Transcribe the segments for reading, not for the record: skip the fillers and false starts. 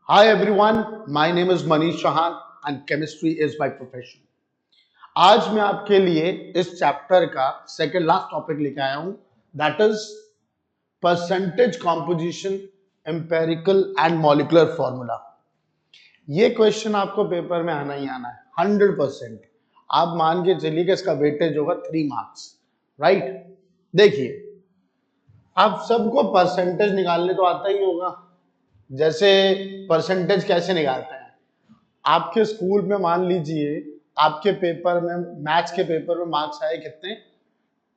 Hi everyone, my name is Manish Chauhan and chemistry is my profession. आज मैं आपके लिए इस चैप्टर का सेकंड लास्ट टॉपिक लेके आया हूं that is percentage composition empirical and molecular formula. ये क्वेश्चन आपको पेपर में आना ही आना है 100%। आप मान के चलिए कि इसका वेटेज होगा 3 मार्क्स, राइट। देखिए, आप सबको परसेंटेज निकालने तो आता ही होगा। जैसे परसेंटेज कैसे निकालते हैं, आपके स्कूल में मान लीजिए आपके पेपर में, मैथ्स के पेपर में मार्क्स आए कितने,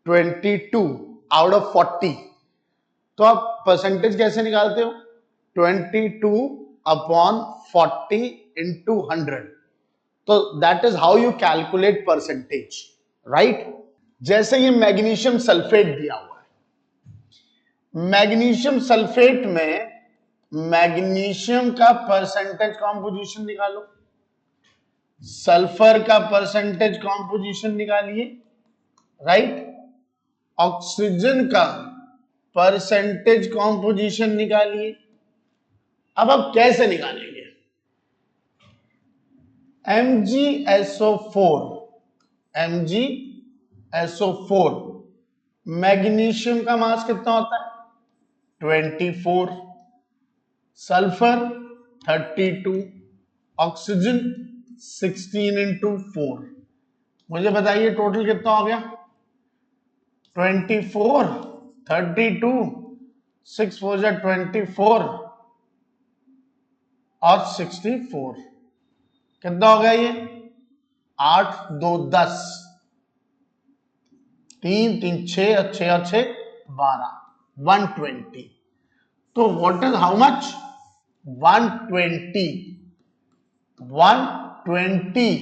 22 आउट ऑफ 40। तो आप परसेंटेज कैसे निकालते हो, 22 अपॉन 40 इंटू 100। तो that is how you calculate percentage, right. जैसे ये मैग्नीशियम सल्फेट दिया हुआ है, मैग्नीशियम सल्फेट में मैग्नीशियम का परसेंटेज कॉम्पोजिशन निकालो, सल्फर का परसेंटेज कॉम्पोजिशन निकालिए, राइट। ऑक्सीजन का परसेंटेज कॉम्पोजिशन निकालिए। अब आप कैसे निकालेंगे, MgSO4, MgSO4 मैग्नीशियम का मास कितना होता है, 24, सल्फर 32, ऑक्सीजन 16 इंटू 4। मुझे बताइए टोटल कितना हो गया, 24, 32, 6 4 जा 24 और 64, कितना हो गया ये, 8 2 10, 3 3 6 और 6 और 6 12, 120। तो व्हाट इज हाउ मच, 120, 120।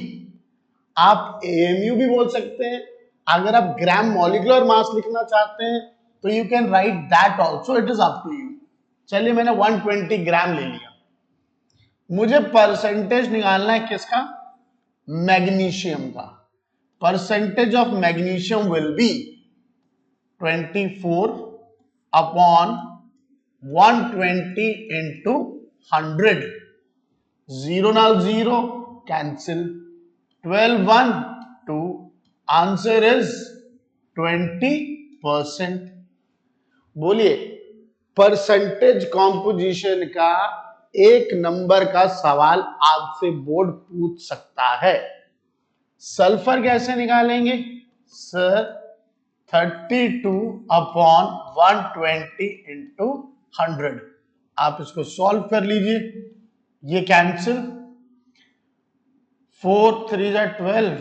आप एएमयू भी बोल सकते हैं। अगर आप ग्राम मॉलिक्यूलर मास लिखना चाहते हैं तो you can write that also, it is up to you. चलिए, मैंने 120 ग्राम ले लिया। मुझे परसेंटेज निकालना है किसका, मैग्नीशियम का। Percentage of magnesium will be 24 upon 120 into 100। Zero नाल जीरो कैंसिल, 12 1 2, आंसर इज 20%। बोलिए, परसेंटेज कॉम्पोजिशन का एक नंबर का सवाल आपसे बोर्ड पूछ सकता है। सल्फर कैसे निकालेंगे सर, 32 अपॉन 120 इंटू 100। आप इसको सॉल्व कर लीजिए, ये कैंसिल, 4 3 जा 12,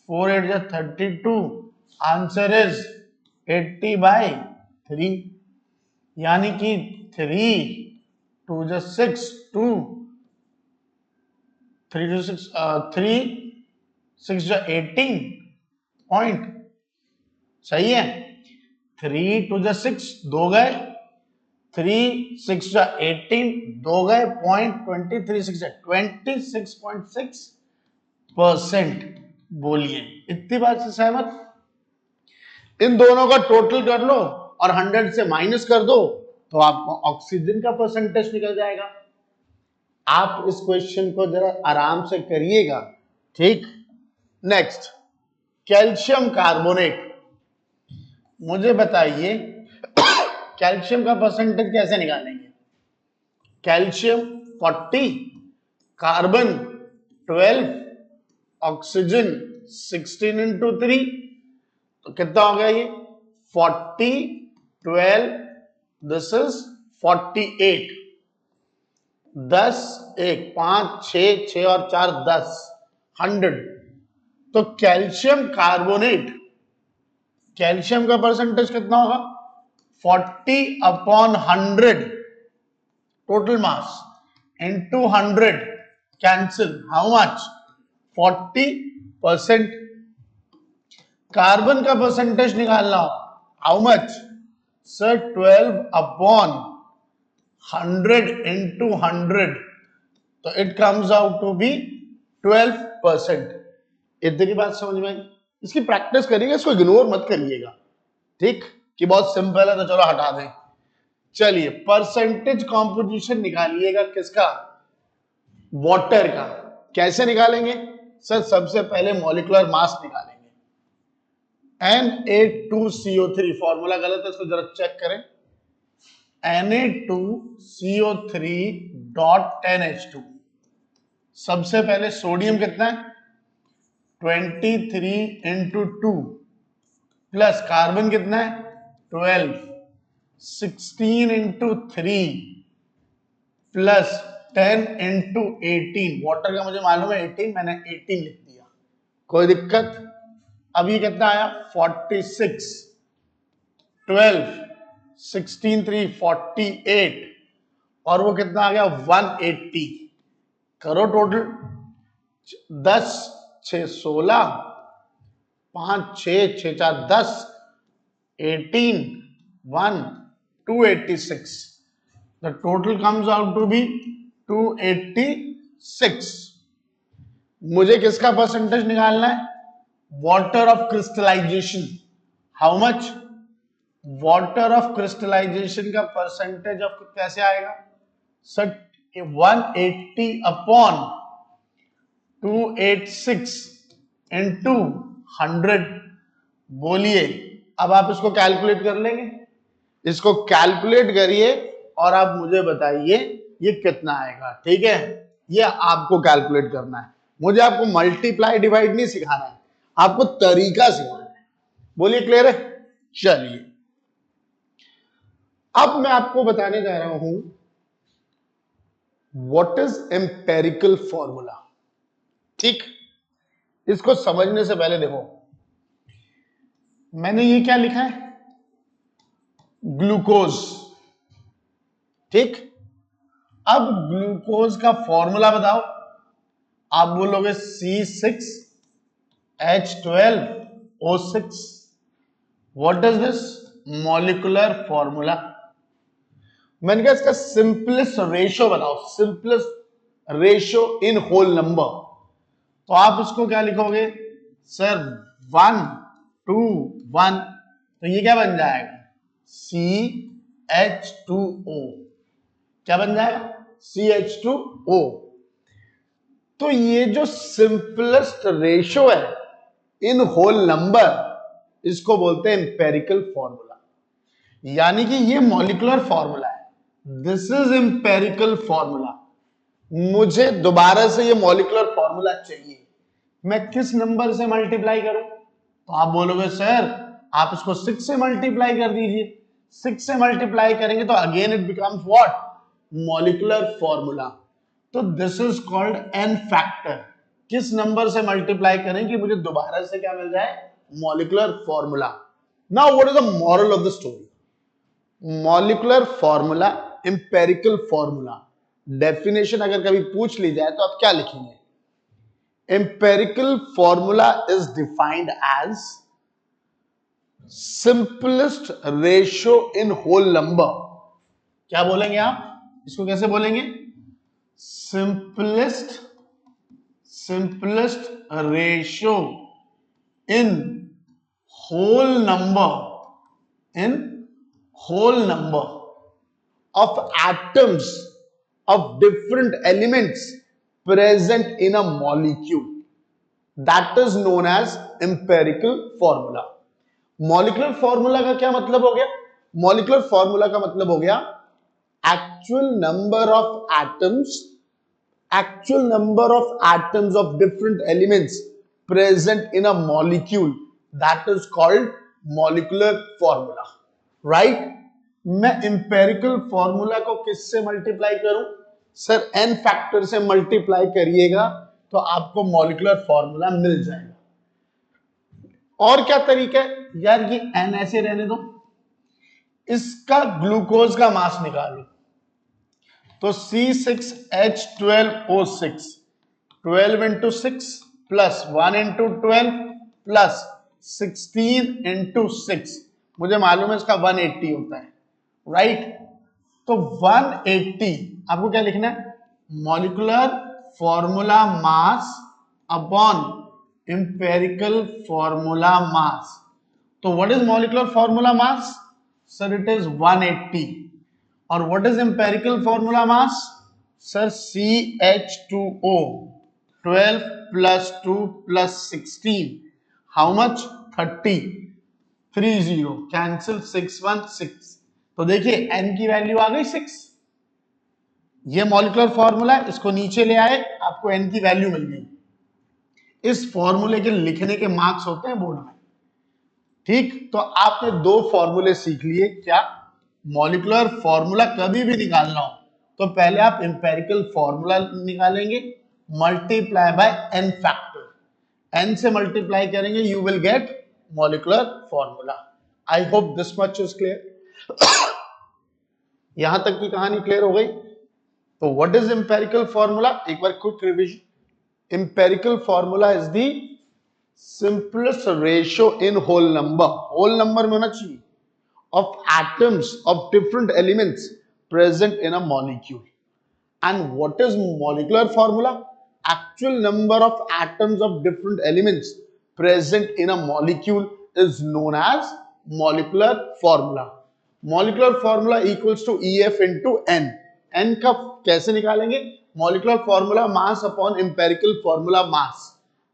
4 8 जा 32, आंसर इज 80/3। यानी कि 3 2 जा 6 2, 3 2 6 3 6 जा 18 पॉइंट, सही है। 3 2 जा 6 दो गए, 3 6 जा 18 दो गए, पॉइंट 23 6 26.6%। बोलिए, इतनी बात से सहमत। इन दोनों का टोटल कर लो और 100 से माइनस कर दो तो आपको ऑक्सीजन का परसेंटेज निकल जाएगा। आप इस क्वेश्चन को जरा आराम से करिएगा, ठीक। Next, calcium carbonate. मुझे बताइए कैल्शियम का परसेंटेज कैसे निकालेंगे। कैल्शियम 40, कार्बन 12, ऑक्सीजन 16 इंटू 3, तो कितना हो गया ये, 40 12, दिस इज 48। 10 1 5 6 6 और 4 10, 100। तो कैल्शियम कार्बोनेट, कैल्शियम का परसेंटेज कितना होगा, 40 upon 100 total mass into 100 cancel, how much, 40%। Carbon का परसेंटेज निकालना हो, how much sir, 12 upon 100 into 100, तो it comes out to be 12%। इतनी की बात समझ में आई। इसकी प्रैक्टिस करिएगा, इसको इग्नोर मत करिएगा, ठीक, कि बहुत सिंपल है तो चलो हटा दें। चलिए, परसेंटेज कॉम्पोजिशन निकालिएगा किसका, वाटर का। कैसे निकालेंगे सर? सबसे पहले मॉलिक्यूलर मास निकालेंगे। Na2CO3, फॉर्मूला गलत है, इसको जरा चेक करें। Na2CO3 dot 10H2। सबसे पहले सोडियम कितना है? 23 इंटू 2 प्लस कार्बन कितना है? 12, 16 इंटू 3 प्लस 10 इंटू 18। वाटर का मुझे मालूम है 18, मैंने 18 लिख दिया, कोई दिक्कत? अब ये कितना आया? 46, 12, 16, 3, 48 और वो कितना आ गया? 180। करो total. 10 6 16, 5 6 6 4 10, 18 1 286। The total comes out to be 286। मुझे किसका परसेंटेज निकालना है? Water of crystallisation. How much? Water of crystallisation का परसेंटेज ऑफ कैसे आएगा सर? 180 upon 286 into 100। बोलिए, अब आप इसको कैलकुलेट कर लेंगे? इसको कैलकुलेट करिए और आप मुझे बताइए ये कितना आएगा। ठीक है, ये आपको कैलकुलेट करना है। मुझे आपको मल्टीप्लाई डिवाइड नहीं सिखाना है, आपको तरीका सिखाना है। बोलिए, क्लियर है? चलिए, अब मैं आपको बताने जा रहा हूं व्हाट इज एम्पेरिकल फॉर्मूला। ठीक, इसको समझने से पहले देखो, मैंने ये क्या लिखा है? ग्लूकोज। ठीक, अब ग्लूकोज का फॉर्मूला बताओ। आप बोलोगे C6H12O6। What is this? Molecular formula. मैंने कहा इसका सिंपलेस्ट रेशियो बताओ, simplest ratio in whole number. तो आप इसको क्या लिखोगे सर? 1 2 1। तो ये क्या बन जाएगा? CH2O। क्या बन जाएगा? CH2O। तो ये जो सिंपलेस्ट रेशियो है इन होल नंबर, इसको बोलते हैं एम्पेरिकल फॉर्मूला। यानी कि ये मॉलिक्यूलर फॉर्मूला है, दिस इज एम्पेरिकल फॉर्मूला। मुझे दोबारा से ये मॉलिक्यूलर फॉर्मूला चाहिए, मैं किस नंबर से मल्टीप्लाई करूं? तो आप बोलोगे सर आप इसको 6 से मल्टीप्लाई कर दीजिए। 6 से मल्टीप्लाई करेंगे तो again it becomes what? Molecular formula. तो this is called n factor. किस नंबर से मल्टीप्लाई करें कि मुझे दोबारा से क्या मिल जाए? Molecular formula. Now what is the moral of the story? Molecular formula, empirical formula, definition अगर कभी पूछ ली जाए तो आप क्या लिखेंगे? Empirical formula is defined as simplest ratio in whole number. क्या बोलेंगे आप इसको? कैसे बोलेंगे? Simplest ratio in whole number of atoms of different elements present in a molecule, that is known as empirical formula। Molecular formula का क्या मतलब हो गया? मॉलिक्यूलर फॉर्मूला का मतलब हो गया actual number of atoms of different elements present in a molecule, that is called molecular formula, right? मैं इंपेरिकल फॉर्मूला को किससे मल्टीप्लाई करूं सर? एन फैक्टर से मल्टीप्लाई करिएगा तो आपको मॉलिक्यूलर फॉर्मूला मिल जाएगा। और क्या तरीका है यार? ये एन ऐसे रहने दो, इसका ग्लूकोज का मास निकालो। तो C6H12O6, 12 into 6 plus 1 into 12 plus 16 into 6। मुझे मालूम है इसका 180 होता है, राइट? तो 180 आपको क्या लिखना है? Molecular formula mass upon empirical formula mass. तो what is molecular formula mass sir? It is 180। और what is empirical formula mass? Sir CH2O 12 plus 2 plus 16 how much 30 30 cancel 616 तो देखिए n की वैल्यू आ गई 6। ये मॉलिक्यूलर फॉर्मूला इसको नीचे ले आए आपको n की वैल्यू मिल गई। इस फॉर्मूले के लिखने के मार्क्स होते हैं बोर्ड में। ठीक, तो आपने दो फॉर्मूले सीख लिए। क्या? मॉलिक्यूलर फॉर्मूला कभी भी निकालना हो तो पहले आप इंपेरिकल फॉर्मूला निकालेंगे multiply by n factor. n से मल्टीप्लाई करेंगे you will get molecular formula. I hope this much is clear. यहां तक की कहानी क्लियर हो गई। तो व्हाट इज इंपेरिकल फॉर्मूला? एक बार quick revision. Empirical formula is the simplest ratio in whole number में होना चाहिए of atoms of different elements present in a molecule. And what is molecular formula? Actual number of atoms of different elements present in a molecule is known as molecular formula. Molecular formula equals to EF into N. N का कैसे निकालेंगे? Molecular formula mass upon empirical formula mass.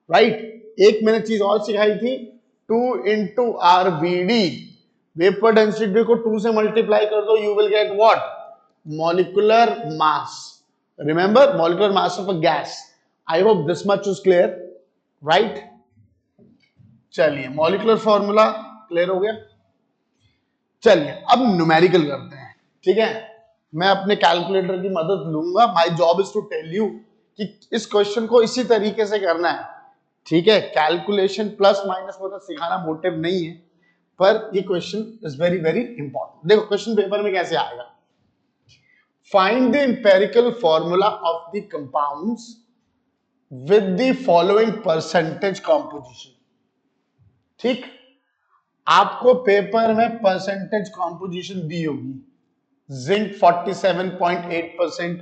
Right? एक मैंने चीज और सिखाई थी 2 into RVD। Vapour density को 2 से मल्टीप्लाई कर दो you will get what? Molecular mass. Remember molecular mass of a gas. I hope this much is clear, right? चलिए मॉलिक्यूलर फॉर्मूला क्लियर हो गया। चलिए अब न्यूमेरिकल करते हैं। ठीक है, मैं अपने कैलकुलेटर की मदद लूंगा। My job is to tell you कि इस क्वेश्चन को इसी तरीके से करना है। ठीक है, कैलकुलेशन प्लस माइनस मतलब सिखाना मोटिव नहीं है, पर ये question is very very important. देखो क्वेश्चन पेपर में कैसे आएगा। Find the empirical formula of the compounds with the following percentage composition. ठीक, आपको पेपर में परसेंटेज कॉम्पोजिशन दी होगी। जिंक 47.8%,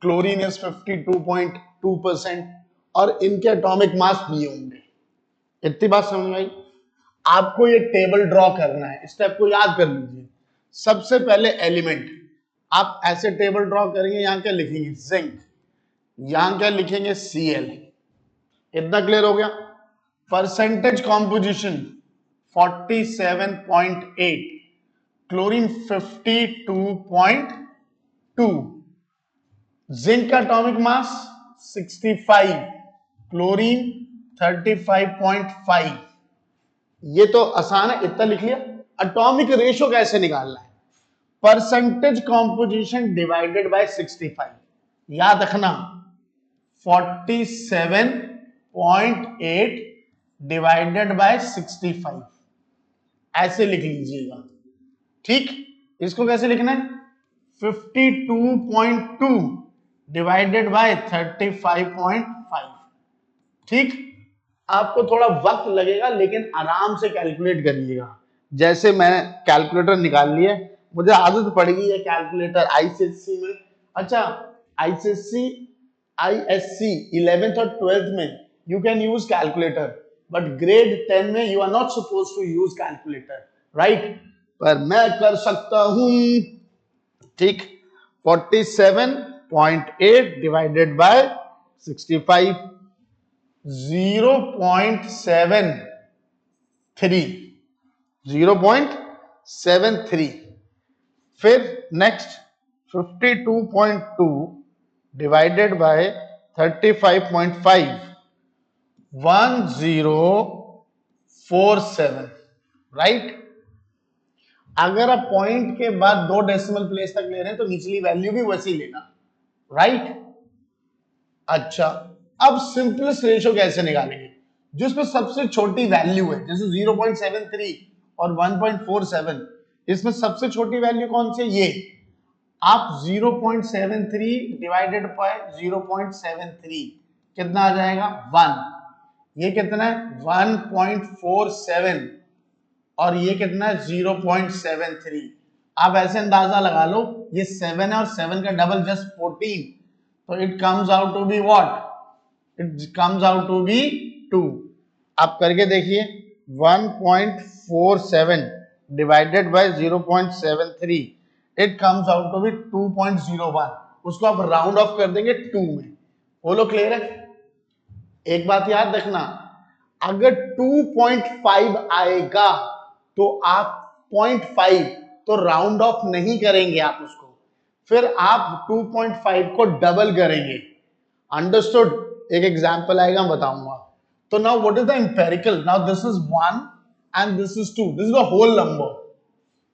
क्लोरीन इज 52.2% और इनके एटॉमिक मास दिए होंगे। इतनी बात समझ में आई? आपको ये टेबल ड्रॉ करना है, स्टेप को याद कर लीजिए। सबसे पहले एलिमेंट आप ऐसे टेबल ड्रॉ करेंगे। यहां क्या लिखेंगे? जिंक। यहां क्या लिखेंगे? Cl। इतना क्लियर हो गया? परसेंटेज कॉम्पोजिशन 47.8, क्लोरीन 52.2, जिंक का एटॉमिक मास 65, क्लोरीन 35.5। ये तो आसान है, इतना लिख लिया। एटॉमिक रेशियो कैसे निकालना है? Percentage composition divided by 65। याद रखना 47.8 डिवाइडेड बाय 65 ऐसे लिख लीजिएगा। ठीक, इसको कैसे लिखना है? 52.2 डिवाइडेड बाय 35.5। ठीक, आपको थोड़ा वक्त लगेगा लेकिन आराम से कैलकुलेट करिएगा। जैसे मैंने कैलकुलेटर निकाल लिया, मुझे आदत पड़ गई है कैलकुलेटर आईसीएससी में। अच्छा, आईसीएससी 11th और 12th में you can use calculator, but grade 10 में you are not suppose to use calculator, right? पर मैं कर सकता हूं। ठीक, 47.8 डिवाइडेड बाय 65, 0.73। फिर नेक्स्ट 52.2 डिवाइडेड बाय 35.5, 1047, राइट? अगर आप पॉइंट के बाद 2 डेसिमल प्लेस तक ले रहे हैं तो निचली वैल्यू भी वैसी लेना, राइट? अच्छा, अब सिंपलेस्ट रेशियो कैसे निकालेंगे? जिसमें सबसे छोटी वैल्यू है, जैसे 0.73 और 1.47, इसमें सबसे छोटी वैल्यू कौन सी है? ये। आप 0.73 डिवाइडेड बाय 0.73 कितना आ जाएगा? 1। ये कितना है? 1.47 और ये कितना है? 0.73। आप ऐसे अंदाजा लगा लो, ये 7 है और 7 का डबल जस्ट 14, तो it comes out to be what? It comes out to be 2। आप करके देखिए 1.47 divided by 0.73, it comes out to be 2.01। उसको आप राउंड ऑफ कर देंगे 2 में। बोलो क्लियर है? एक बात याद रखना, अगर 2.5 आएगा तो आप 0.5 तो राउंड ऑफ नहीं करेंगे आप उसको, फिर आप 2.5 को डबल करेंगे। अंडरस्टूड? एक एग्जांपल आएगा, मैं बताऊंगा। तो now what is the empirical? Now this is 1 and this is 2. This is the whole number,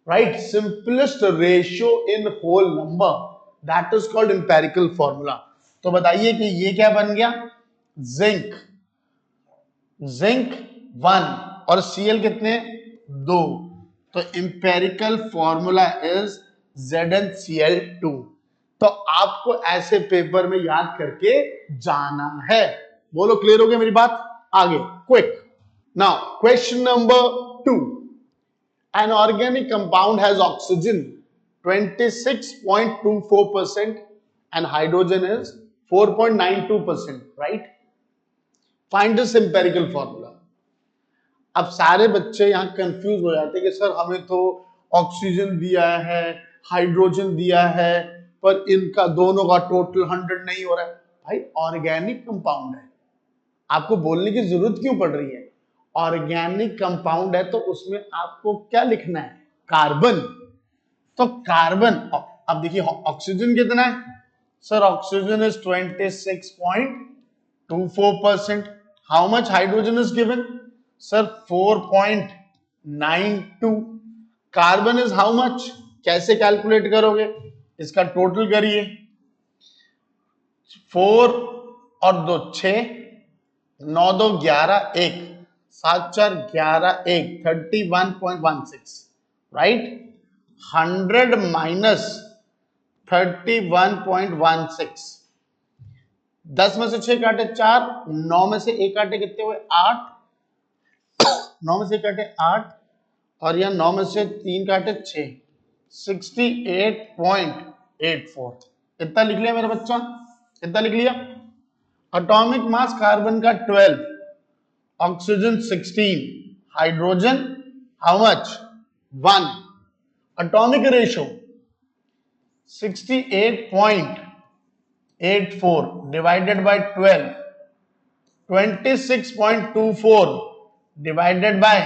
right? Simplest ratio in whole number, that is called empirical formula. तो बताइए कि ये क्या बन गया? जिंक 1 और Cl कितने? 2। तो empirical formula is ZnCl2। तो आपको ऐसे पेपर में याद करके जाना है। बोलो क्लियर हो गया मेरी बात? आगे quick. Now, question number 2. An organic compound has oxygen 26.24% and hydrogen is 4.92%, right? Find this empirical formula. अब सारे बच्चे यहाँ कंफ्यूज हो जाते हैं कि सर हमें तो ऑक्सीजन दिया है, हाइड्रोजन दिया है, पर इनका दोनों का टोटल 100 नहीं हो रहा है। भाई ऑर्गेनिक कंपाउंड है, आपको बोलने की जरूरत क्यों पड़ रही है? ऑर्गेनिक कंपाउंड है तो उसमें आपको क्या लिखना है? कार्बन। तो कार्बन, अब देखिए ऑक्सीजन कितना है? Sir oxygen is 26.24%। How much hydrogen is given? Sir 4.92। Carbon is how much? कैसे कैलकुलेट करोगे? इसका टोटल करिए, 4 और 2 6, 9 2 11, 1 7 4 11, 1 31.16, राइट? 100 माइनस 31.16, 10 में से 6 काटे 4, 9 में से 1 काटे कितने हुए? 8, 9 में से 1 काटे 8 और यह 9 में से 3 काटे 6, 68.84। इतना लिख लिया मेरा बच्चा? इतना लिख लिया। एटॉमिक मास कार्बन का 12, oxygen 16, hydrogen how much? 1। Atomic ratio 68.84 divided by 12, 26.24 divided by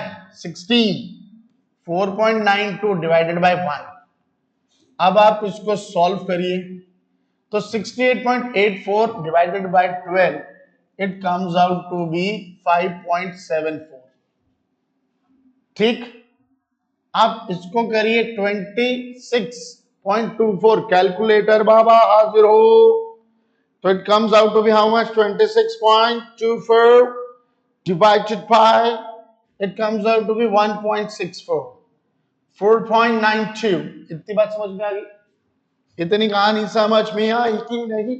16, 4.92 divided bye 1। अब आप इसको सॉल्व करिए तो 68.84 divided by 12, it comes out to be 5.74। ठीक, आप इसको करिए 26.24, कैलकुलेटर बाबा हाजिर हो। तो it comes out to be how much? 26.24 divided by, it comes out to be 1.64, 4.92। इतनी बात समझ में आ गई? इतनी कहानी समझ में आई कि नहीं?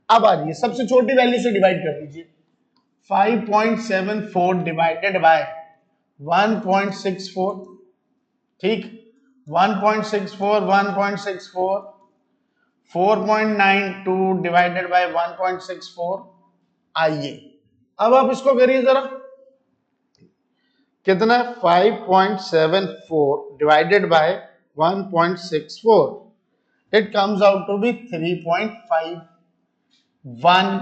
अब आ रही है, सबसे छोटी वैल्यू से डिवाइड कर दीजिए। 5.74 डिवाइडेड बाय 1.64, ठीक, 1.64 1.64, 4.92 डिवाइडेड बाय 1.64। आइए अब आप इसको करिए जरा, कितना है? 5.74 divided by 1.64, it comes out to be 3.51।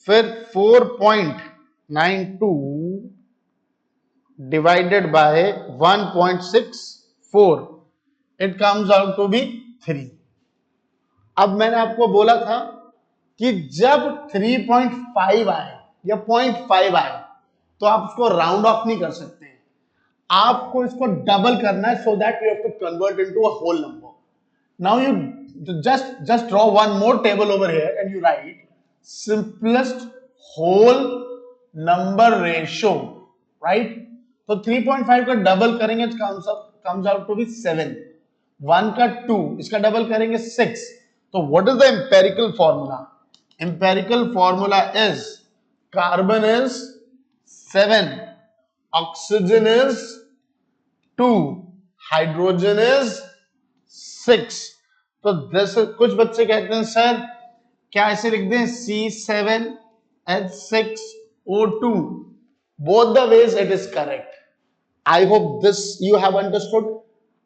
फिर 4.92 divided by 1.64, it comes out to be 3। अब मैंने आपको बोला था कि जब 3.5 आए या 0.5 आए तो आप उसको राउंड ऑफ नहीं कर सकते, आपको इसको डबल करना है, so that you have to convert into a whole number. Now you just draw one more table over here and you write simplest whole number ratio, right? तो 3.5 का डबल करेंगे तो comes out to be 7, 1 का 2, इसका double करेंगे 6। तो what is the empirical formula? Empirical formula is carbon is 7, oxygen is 2, hydrogen is 6। तो कुछ बच्चे कहते हैं सर क्या ऐसे लिख दें C7H6O2, both the ways it is correct। I hope this you have understood।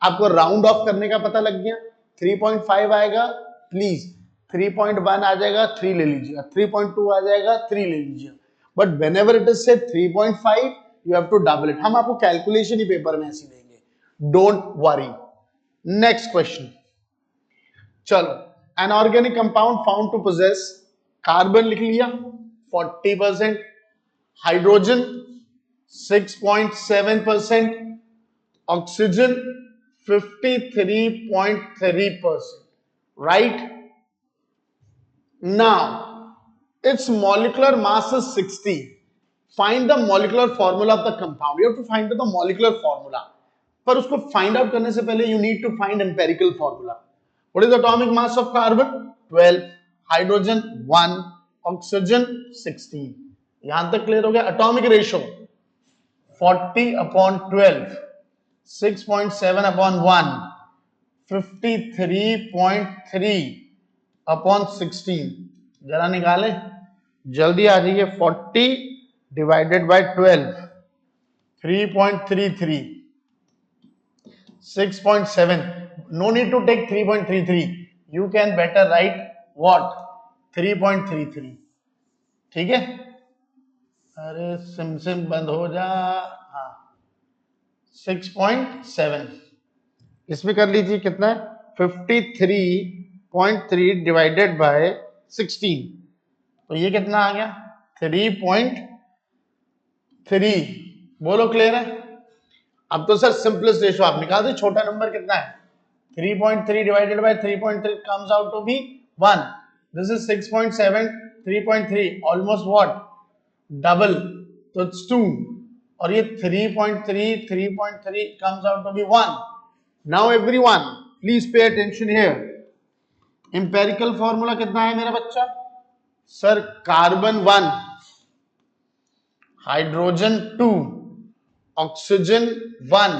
आपको राउंड ऑफ करने का पता लग गया। 3.5 आएगा, प्लीज 3.1 आ जाएगा 3 ले लीजिएगा, 3.2 आ जाएगा 3 ले लीजिएगा, but whenever it is say 3.5 you have to double it. हम आपको कैलकुलेशन ही पेपर में ऐसी देंगे, डोंट वरी। नेक्स्ट क्वेश्चन, चलो, an organic compound found to possess, carbon लिख लिया 40%, hydrogen 6.7%, oxygen 53.3%, right? Now its molecular mass is 60. Find the molecular formula of the compound. You have to find the molecular formula. पर उसको find out करने से पहले you need to find empirical formula. What is the atomic mass of carbon? 12, hydrogen 1, oxygen 16. यहां तक clear हो गया? Atomic ratio 40/12, 6.7/1, 53.3/16। जरा निकाले, जल्दी आ जाइए। 40 divided by 12, 3.33, 6.7। No need to take 3.33, you can better write what 3.33। ठीक है, अरे सिम बंद हो जा। हाँ, 6.7 इसमें कर लीजिए, कितना है 53.3 डिवाइडेड बाय 16, तो ये कितना आ गया 3.3। बोलो क्लियर है? अब तो सर सिंपलेस्ट रेशो आप निकाल दो, छोटा नंबर कितना है 3.3 divided by 3.3 comes out to be 1। This is 6.7, 3.3 almost what double, तो इट्स 2, और ये 3.3 comes out to be 1. Now everyone please pay attention here. Empirical formula कितना है मेरा बच्चा? Sir carbon 1, hydrogen 2, oxygen 1।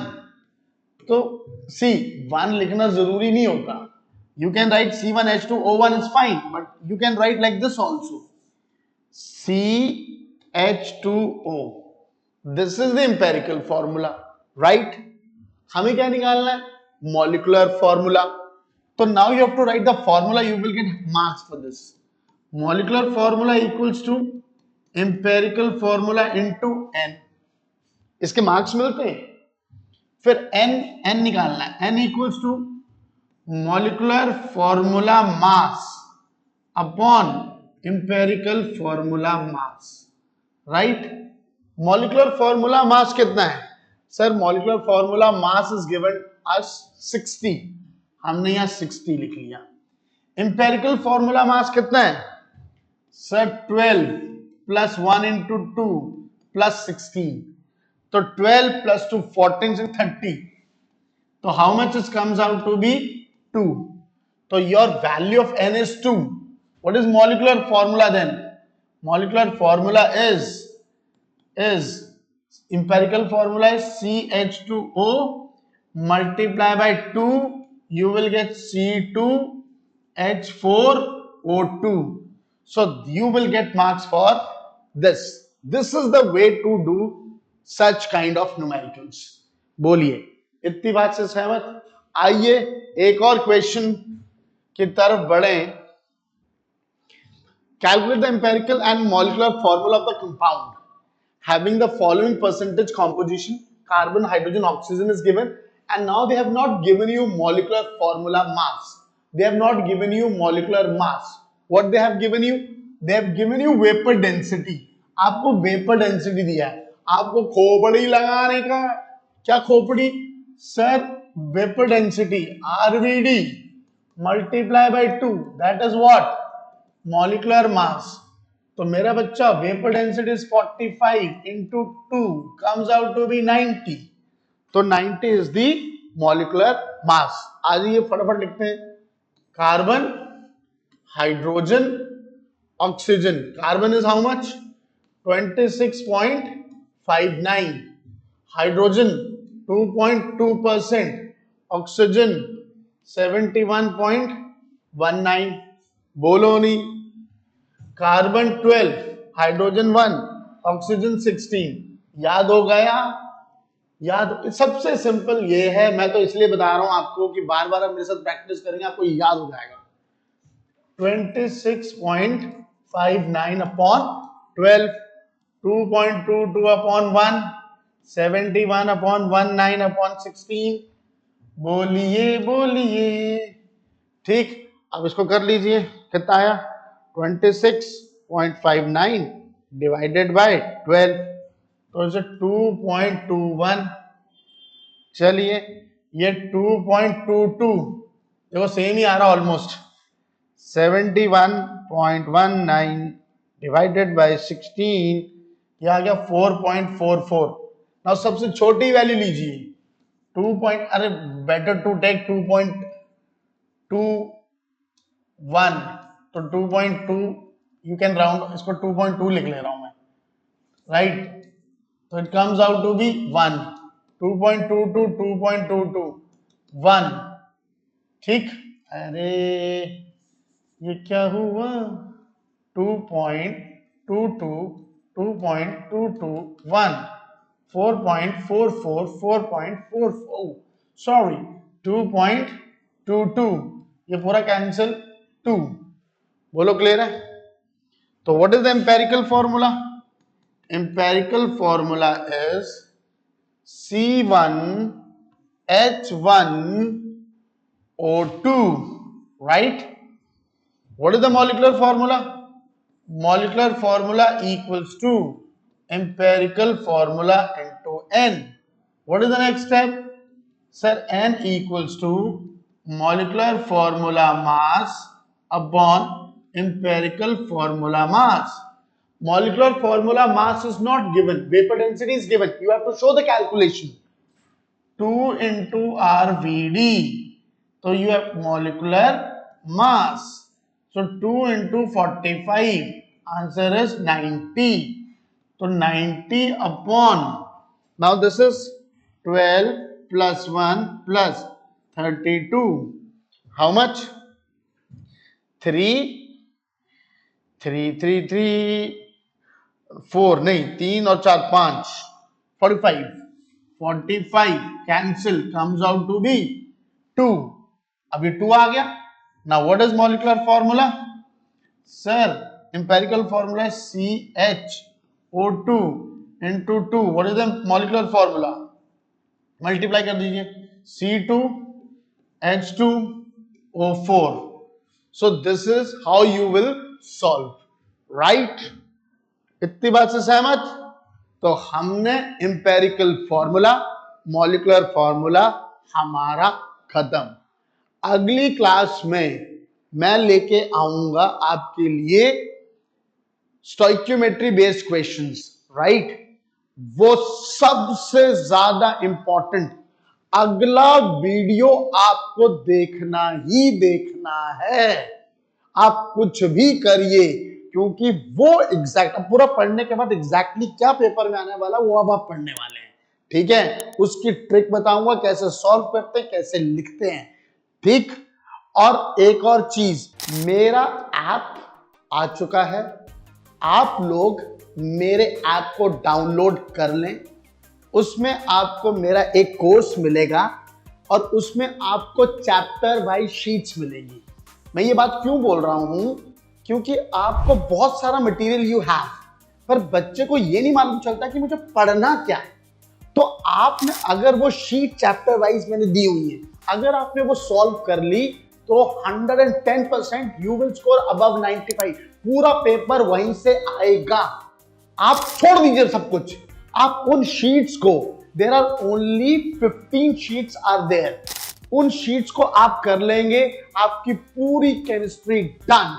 तो सी 1 लिखना जरूरी नहीं होता, you can write C1H2O1 is fine, but you can write like this also, CH2O. This is the empirical formula, right? हमें क्या निकालना है? Molecular formula. तो now you have to write the formula, you will get marks for this. Molecular formula equals to empirical formula into N. इसके marks मिलते हैं। फिर N निकालना है, N equals to molecular formula mass upon empirical formula mass, right? Molecular formula मास कितना है? Sir molecular formula mass is given us 60, हमने यहां 60 लिख लिया। इंपेरिकल फॉर्मूला मास कितना है? सर 12 प्लस 1 इंटू 2 प्लस 16, तो 12 प्लस 2 14 से 30, तो how much is comes out to be 2। तो your value of N is 2। What is molecular formula then? Molecular formula is empirical formula is CH2O multiply by 2, you will get C2H4O2. So you will get marks for this. This is the way to do such kind of numericals. बोलिए, इतनी बात से सहमत? आइए एक और question की तरफ बढ़े। Calculate the empirical and molecular formula of the compound having the following percentage composition: carbon, hydrogen, oxygen is given, and now they have not given you molecular formula mass. They have not given you molecular mass. What they have given you? They have given you vapor density. आपको vapor density दिया है, आपको खोपड़ी लगाने का। क्या खोपड़ी? Sir vapor density RVD multiply by 2, that is what? Molecular mass. तो मेरा बच्चा vapour density is 45 into 2 comes out to be 90, तो 90 इज द मॉलिक्यूलर मास। आज ये फटाफट लिखते हैं, carbon, hydrogen, oxygen. Carbon is how much? 26.59, hydrogen 2.2%, oxygen 71.19। बोलो नहीं, कार्बन 12, हाइड्रोजन 1, ऑक्सीजन 16। याद हो गया? याद, सबसे सिंपल ये है, मैं तो इसलिए बता रहा हूं आपको कि बार बार आप मेरे साथ प्रैक्टिस करेंगे आपको याद हो जाएगा। 26.59 अपॉन 12, 2.22 अपॉन 1, 71 अपॉन 19 अपॉन 16। बोलिए बोलिए। ठीक, अब इसको कर लीजिए, कितना आया 26.59 डिवाइडेड बाय 12, तो इसे 2.21। चलिए ये 2.22 देखो सेम ही आ रहा ऑलमोस्ट। 71.19 डिवाइडेड बाय 16, ये आ गया 4.44। नाउ सबसे छोटी वैल्यू लीजिए 2 पॉइंट, अरे बेटर टू टेक 2.21, तो 2.2 यू कैन राउंड, इसको 2.2 लिख ले रहा हूं मैं, राइट। तो it comes out to be 1, 2.22 2.22 1। ठीक, अरे ये क्या हुआ, 2.22 2.22 1, 4.44 4.44, सॉरी 2.22, ये पूरा कैंसिल 2। बोलो क्लियर है। तो what is the empirical formula? Empirical formula is C1H1O2, right? What is the molecular formula? Molecular formula equals to empirical formula into N. What is the next step? Sir, N equals to molecular formula mass upon empirical formula mass. Molecular formula mass is not given, vapor density is given. You have to show the calculation. 2 into RVD. So you have molecular mass. So 2 into 45. Answer is 90. So 90 upon. Now this is 12 plus 1 plus 32. How much? 3 3 3 3 4 नहीं, 3 और 4 5, 45 45 cancel, comes out to be 2। अभी 2 आ गया। Now what is molecular formula? Sir empirical formula है CHO2 into 2। What is the molecular formula? Multiply कर दीजिए, C2H2O4। So this is how you will solve, right? इतनी बात से सहमत? तो हमने एम्पेरिकल फॉर्मूला, मॉलिक्यूलर फॉर्मूला हमारा खत्म। अगली क्लास में मैं लेके आऊंगा आपके लिए स्टोइकियोमेट्री बेस्ड क्वेश्चंस, राइट? वो सबसे ज्यादा इंपॉर्टेंट। अगला वीडियो आपको देखना ही देखना है, आप कुछ भी करिए, क्योंकि वो एग्जैक्ट, अब पूरा पढ़ने के बाद एग्जैक्टली क्या पेपर में आने वाला वो अब आप पढ़ने वाले हैं, ठीक है? उसकी ट्रिक बताऊंगा, कैसे सॉल्व करते हैं, कैसे लिखते हैं, ठीक? और एक और चीज, मेरा ऐप आ चुका है, आप लोग मेरे ऐप को डाउनलोड कर लें। उसमें आपको मेरा एक कोर्स मिलेगा और उसमें आपको चैप्टर वाइज शीट्स मिलेंगी। मैं ये बात क्यों बोल रहा हूं? क्योंकि आपको बहुत सारा मटेरियल यू हैव, पर बच्चे को ये नहीं मालूम चलता कि मुझे पढ़ना क्या है। तो आपने अगर वो शीट चैप्टर वाइज मैंने दी हुई है, अगर आपने वो सॉल्व कर ली तो 110% यू विल स्कोर अबव 95। पूरा पेपर वहीं से आएगा। आप छोड़ दीजिए सब कुछ, आप उन शीट्स को, there are only 15 sheets are there, उन शीट्स को आप कर लेंगे, आपकी पूरी केमिस्ट्री डन।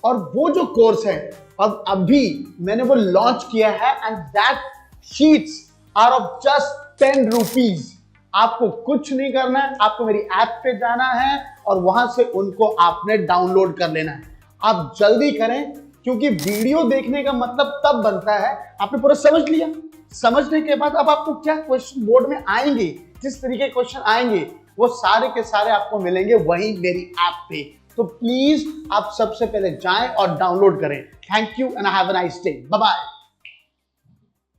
और वो जो कोर्स है, अब अभी मैंने वो लॉन्च किया है, and that sheets are of just 10 rupees. आपको कुछ नहीं करना है, आपको मेरी ऐप पे जाना है और वहां से उनको आपने डाउनलोड कर लेना है। आप जल्दी करें, क्योंकि वीडियो देखने का मतलब तब बनता है आपने पूरा समझ लिया। समझने के बाद अब आपको क्या क्वेश्चन बोर्ड में आएंगे, जिस तरीके के क्वेश्चन आएंगे वो सारे के सारे आपको मिलेंगे वहीं मेरी ऐप पे। तो प्लीज आप सबसे पहले जाएं और डाउनलोड करें। Thank you and have a nice day. Bye bye.